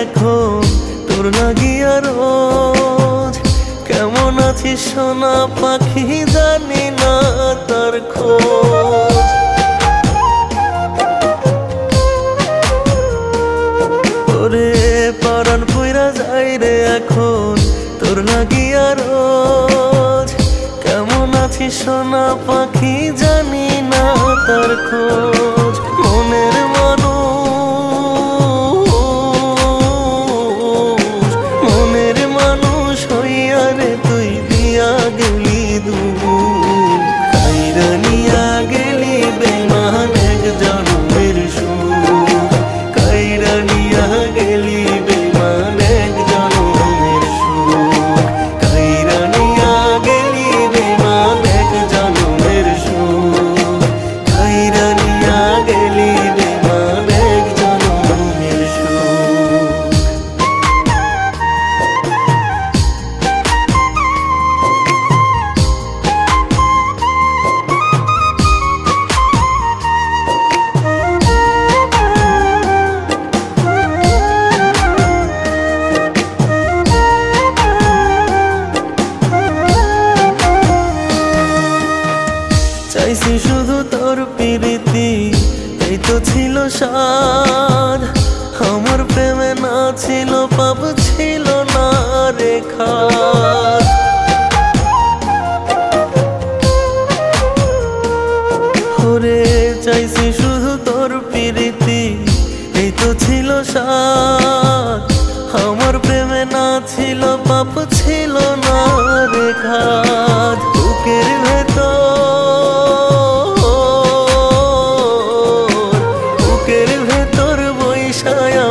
এখন তোর লাগিয়া রোজ। কেমন আছিস সোনা পাখি জানি না তার খোঁজ। ওরে পরাণ পুইরা যাই রে এখন তোর লাগিয়া রোজ। কেমন আছিস সোনা পাখি জানি না তার খোঁজ। মনের মানুষ হইয়া রে তুই দিয়া গেলি দূর। কাইরা নিয়া গেলি বেইমান এক জন্মের সুখ। কাইরা নিয়া গেলি বেইমান এক জন্মের সুখ। কাইরা নিয়া গেলি বেইমান এক জন্মের সুখ। কাইরা নিয়া গেলি বেইমান এক জন্মের সুখ। চাইছি শুধু তোর প্রীতি, এই তো ছিল সাধ। আমার প্রেমে না ছিল পাপ, ছিল না রেখা। ওরে চাইছি শুধু তোর প্রীতি, এই তো ছিল সাধ। আমার প্রেমে না ছিল পাপ, ছিল না রেখা। বুকের ভেতর বৈশায়া